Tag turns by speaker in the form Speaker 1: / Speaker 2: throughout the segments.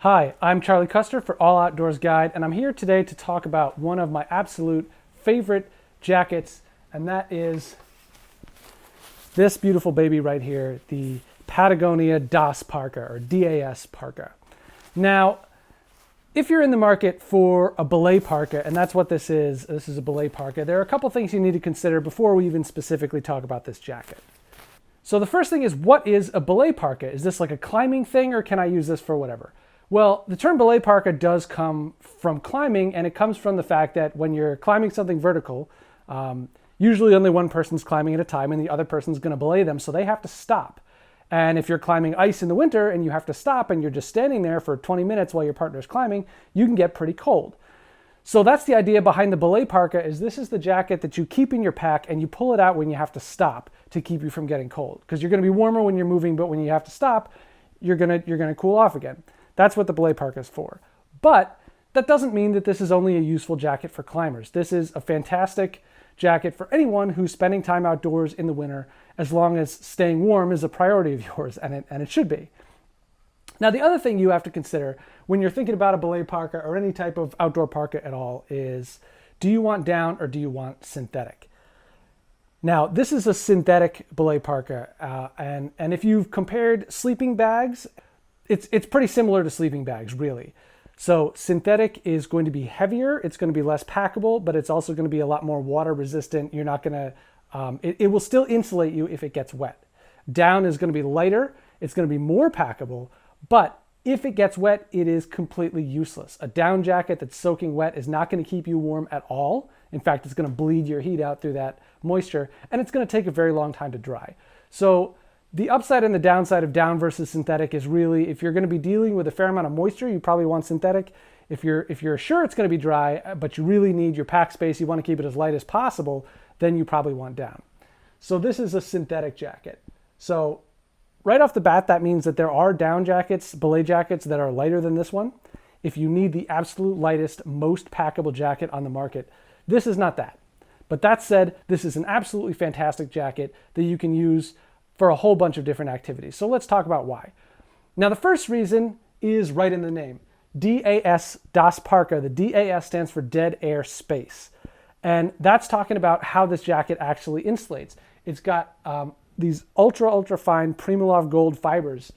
Speaker 1: Hi, I'm Charlie Custer for All Outdoors Guide, and I'm here today to talk about one of my absolute favorite jackets, and that is this beautiful baby right here, the Patagonia Das Parka, or DAS Parka. Now, if you're in the market for a belay parka, and that's what this is a belay parka, there are a couple things you need to consider before we even specifically talk about this jacket. So the first thing is, what is a belay parka? Is this like a climbing thing, or can I use this for whatever? Well, the term belay parka does come from climbing, and it comes from the fact that when you're climbing something vertical, usually only one person's climbing at a time and the other person's going to belay them, so they have to stop. And if you're climbing ice in the winter and you have to stop and you're just standing there for 20 minutes while your partner's climbing, you can get pretty cold. So that's the idea behind the belay parka. Is this is the jacket that you keep in your pack and you pull it out when you have to stop to keep you from getting cold. Because you're going to be warmer when you're moving, but when you have to stop, you're going to cool off again. That's what the belay parka is for. But that doesn't mean that this is only a useful jacket for climbers. This is a fantastic jacket for anyone who's spending time outdoors in the winter, as long as staying warm is a priority of yours, and it should be. Now, the other thing you have to consider when you're thinking about a belay parka or any type of outdoor parka at all is, do you want down or do you want synthetic? Now, this is a synthetic belay parka, and if you've compared sleeping bags, it's pretty similar to sleeping bags, really. So synthetic is going to be heavier, it's going to be less packable, but it's also going to be a lot more water resistant. You're not going to, it will still insulate you if it gets wet. Down is going to be lighter, it's going to be more packable, but if it gets wet, it is completely useless. A down jacket that's soaking wet is not going to keep you warm at all. In fact, it's going to bleed your heat out through that moisture, and it's going to take a very long time to dry. So the upside and the downside of down versus synthetic is really, if you're going to be dealing with a fair amount of moisture, you probably want synthetic. If you're sure it's going to be dry, but you really need your pack space, you want to keep it as light as possible, then you probably want down. So this is a synthetic jacket. So right off the bat, that means that there are down jackets, belay jackets, that are lighter than this one. If you need the absolute lightest, most packable jacket on the market, this is not that. But that said, this is an absolutely fantastic jacket that you can use for a whole bunch of different activities. So let's talk about why. Now, the first reason is right in the name. DAS, Das Parka. The DAS stands for dead air space. And that's talking about how this jacket actually insulates. It's got these ultra fine Primaloft gold fibers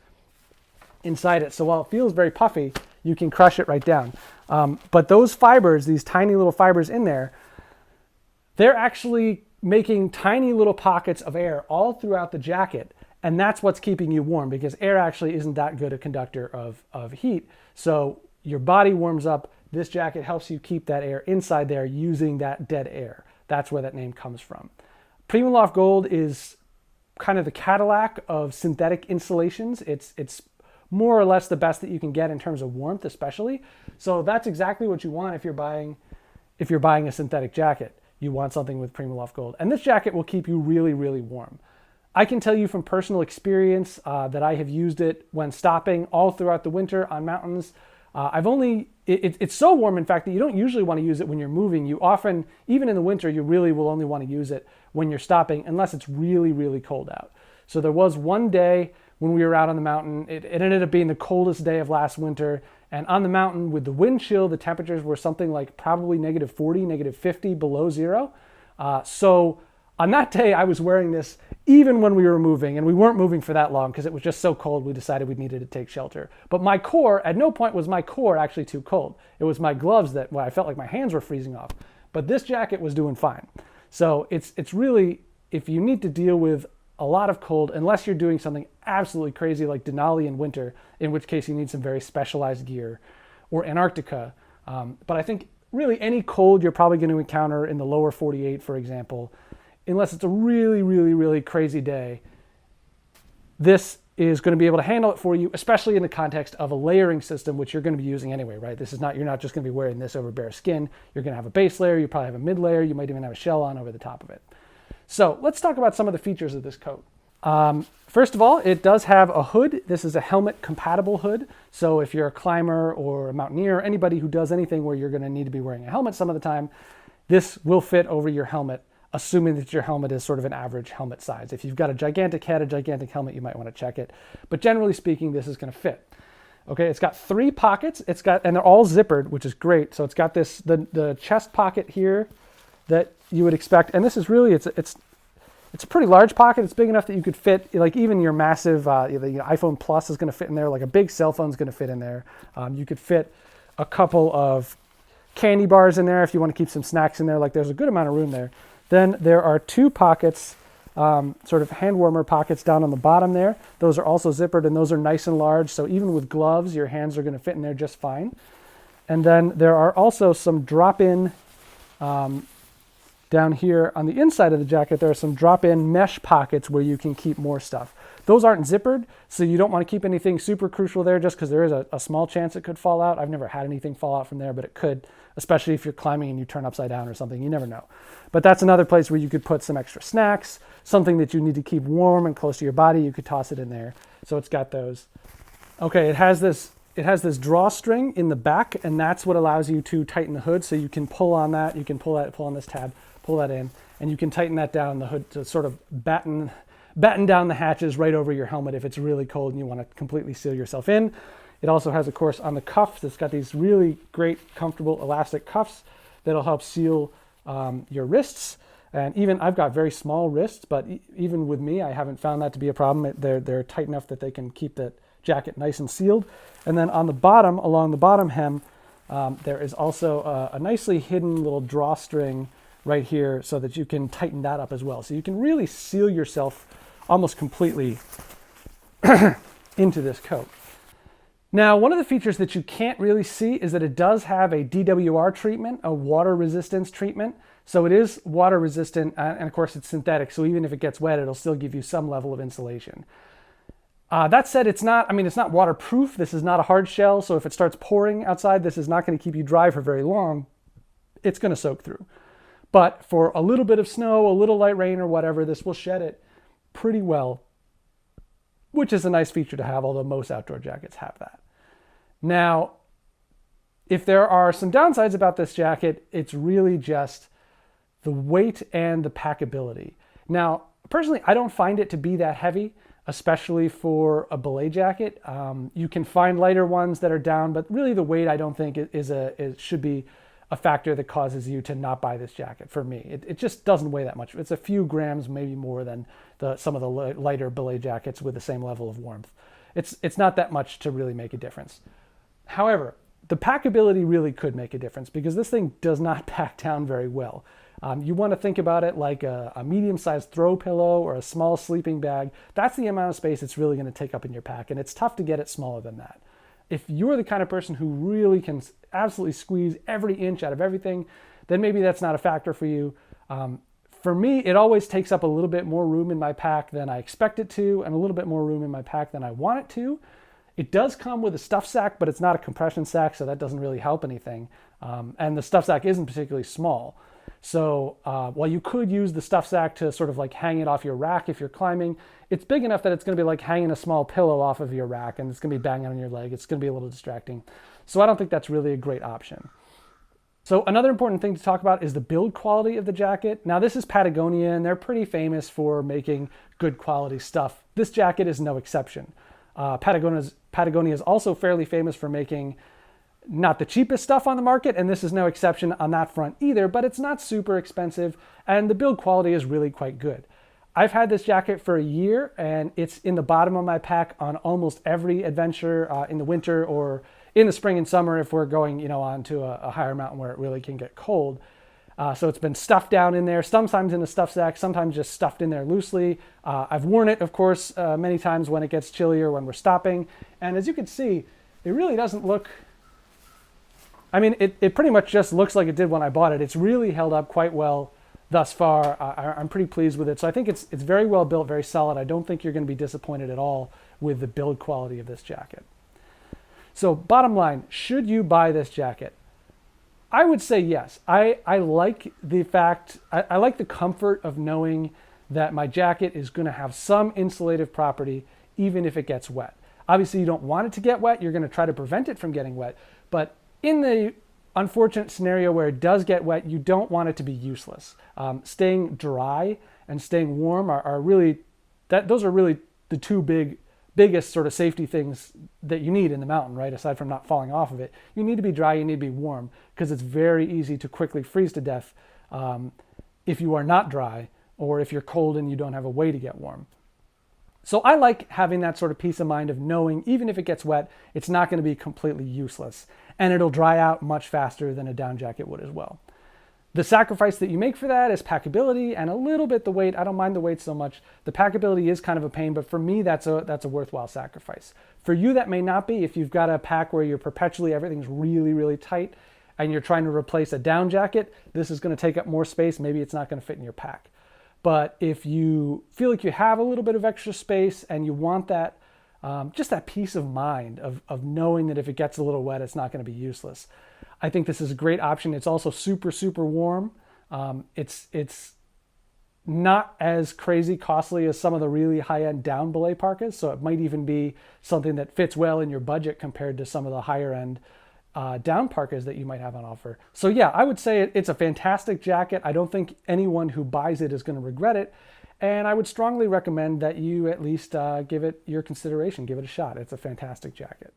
Speaker 1: inside it. So while it feels very puffy, you can crush it right down. But those fibers, these tiny little fibers in there, they're actually making tiny little pockets of air all throughout the jacket, and that's what's keeping you warm, because air actually isn't that good a conductor of heat. So your body warms up, this jacket helps you keep that air inside there using that dead air. That's where that name comes from. Primaloft Gold is kind of the Cadillac of synthetic insulations. It's more or less the best that you can get in terms of warmth, especially. So that's exactly what you want if you're buying a synthetic jacket. You want something with Primaloft Gold. And this jacket will keep you really, really warm. I can tell you from personal experience that I have used it when stopping all throughout the winter on mountains. It's so warm, in fact, that you don't usually want to use it when you're moving. You often, even in the winter, you really will only want to use it when you're stopping, unless it's really, really cold out. So there was one day when we were out on the mountain, it ended up being the coldest day of last winter. And on the mountain, with the wind chill, the temperatures were something like probably -40, -50 below zero. So on that day, I was wearing this even when we were moving, and we weren't moving for that long because it was just so cold we decided we needed to take shelter. But my core, at no point was my core actually too cold. It was my gloves that, well, I felt like my hands were freezing off. But this jacket was doing fine. So it's really, if you need to deal with a lot of cold, unless you're doing something absolutely crazy like Denali in winter, in which case you need some very specialized gear, or Antarctica. But I think really any cold you're probably going to encounter in the lower 48, for example, unless it's a really, really, really crazy day, this is going to be able to handle it for you, especially in the context of a layering system, which you're going to be using anyway, right? You're not just going to be wearing this over bare skin. You're going to have a base layer, you probably have a mid layer, you might even have a shell on over the top of it. So let's talk about some of the features of this coat. First of all, it does have a hood. This is a helmet compatible hood. So if you're a climber or a mountaineer, anybody who does anything where you're going to need to be wearing a helmet some of the time, this will fit over your helmet, assuming that your helmet is sort of an average helmet size. If you've got a gigantic head, a gigantic helmet, you might want to check it. But generally speaking, this is going to fit. Okay, it's got 3 pockets. And they're all zippered, which is great. So it's got the chest pocket here that you would expect. And this is really, it's a pretty large pocket. It's big enough that you could fit, like even your massive, the iPhone Plus is going to fit in there. Like a big cell phone is going to fit in there. You could fit a couple of candy bars in there if you want to keep some snacks in there. Like there's a good amount of room there. Then there are 2 pockets, sort of hand warmer pockets down on the bottom there. Those are also zippered, and those are nice and large. So even with gloves, your hands are going to fit in there just fine. And then there are also some drop-in, down here on the inside of the jacket, there are some drop-in mesh pockets where you can keep more stuff. Those aren't zippered, so you don't want to keep anything super crucial there just because there is a small chance it could fall out. I've never had anything fall out from there, but it could, especially if you're climbing and you turn upside down or something. You never know. But that's another place where you could put some extra snacks, something that you need to keep warm and close to your body. You could toss it in there. So it's got those. Okay, it has this drawstring in the back, and that's what allows you to tighten the hood. So you can pull on that. You can pull on this tab, pull that in, and you can tighten that down the hood to sort of batten down the hatches right over your helmet if it's really cold and you want to completely seal yourself in. It also has, of course, on the cuffs, it's got these really great, comfortable elastic cuffs that'll help seal your wrists. And even I've got very small wrists, but even with me, I haven't found that to be a problem. They're tight enough that they can keep the jacket nice and sealed. And then on the bottom, along the bottom hem, there is also a nicely hidden little drawstring right here so that you can tighten that up as well. So you can really seal yourself almost completely into this coat. Now, one of the features that you can't really see is that it does have a DWR treatment, a water resistance treatment. So it is water resistant, and of course it's synthetic, so even if it gets wet, it'll still give you some level of insulation. That said, it's not waterproof. This is not a hard shell, so if it starts pouring outside, this is not going to keep you dry for very long. It's going to soak through. But for a little bit of snow, a little light rain or whatever, this will shed it pretty well, which is a nice feature to have, although most outdoor jackets have that. Now, if there are some downsides about this jacket, it's really just the weight and the packability. Now, personally, I don't find it to be that heavy, especially for a belay jacket. You can find lighter ones that are down, but really the weight I don't think should be a factor that causes you to not buy this jacket for me. It just doesn't weigh that much. It's a few grams, maybe more than some of the lighter belay jackets with the same level of warmth. It's not that much to really make a difference. However, the packability really could make a difference because this thing does not pack down very well. You want to think about it like a medium-sized throw pillow or a small sleeping bag. That's the amount of space it's really going to take up in your pack, and it's tough to get it smaller than that. If you're the kind of person who really can absolutely squeeze every inch out of everything, then maybe that's not a factor for you. For me, it always takes up a little bit more room in my pack than I expect it to, and a little bit more room in my pack than I want it to. It does come with a stuff sack, but it's not a compression sack, so that doesn't really help anything. And the stuff sack isn't particularly small. So while you could use the stuff sack to sort of like hang it off your rack if you're climbing, it's big enough that it's going to be like hanging a small pillow off of your rack, and it's going to be banging on your leg. It's going to be a little distracting. So I don't think that's really a great option. So another important thing to talk about is the build quality of the jacket. Now this is Patagonia, and they're pretty famous for making good quality stuff. This jacket is no exception. Patagonia is also fairly famous for making not the cheapest stuff on the market, and this is no exception on that front either, but it's not super expensive, and the build quality is really quite good. I've had this jacket for a year, and it's in the bottom of my pack on almost every adventure in the winter or in the spring and summer if we're going, on to a higher mountain where it really can get cold. So it's been stuffed down in there, sometimes in a stuff sack, sometimes just stuffed in there loosely. I've worn it, of course, many times when it gets chillier, when we're stopping. And as you can see, it really doesn't look... it pretty much just looks like it did when I bought it. It's really held up quite well thus far. I'm pretty pleased with it. So I think it's very well built, very solid. I don't think you're going to be disappointed at all with the build quality of this jacket. So bottom line, should you buy this jacket? I would say yes. I like the fact, I like the comfort of knowing that my jacket is going to have some insulative property even if it gets wet. Obviously you don't want it to get wet. You're going to try to prevent it from getting wet. But in the unfortunate scenario where it does get wet, you don't want it to be useless. Staying dry and staying warm are really, those are really the two big biggest sort of safety things that you need in the mountain, right? Aside from not falling off of it, you need to be dry, you need to be warm, because it's very easy to quickly freeze to death if you are not dry, or if you're cold and you don't have a way to get warm. So I like having that sort of peace of mind of knowing even if it gets wet, it's not going to be completely useless, and it'll dry out much faster than a down jacket would as well. The sacrifice that you make for that is packability and a little bit the weight. I don't mind the weight so much. The packability is kind of a pain, but for me, that's a worthwhile sacrifice. For you, that may not be. If you've got a pack where you're perpetually, everything's really, really tight, and you're trying to replace a down jacket, this is going to take up more space. Maybe it's not going to fit in your pack. But if you feel like you have a little bit of extra space and you want that, just that peace of mind of knowing that if it gets a little wet, it's not going to be useless, I think this is a great option. It's also super, super warm. It's not as crazy costly as some of the really high-end down belay parkas, so it might even be something that fits well in your budget compared to some of the higher-end down parkas that you might have on offer. So yeah, I would say it's a fantastic jacket. I don't think anyone who buys it is going to regret it, and I would strongly recommend that you at least give it your consideration, give it a shot. It's a fantastic jacket.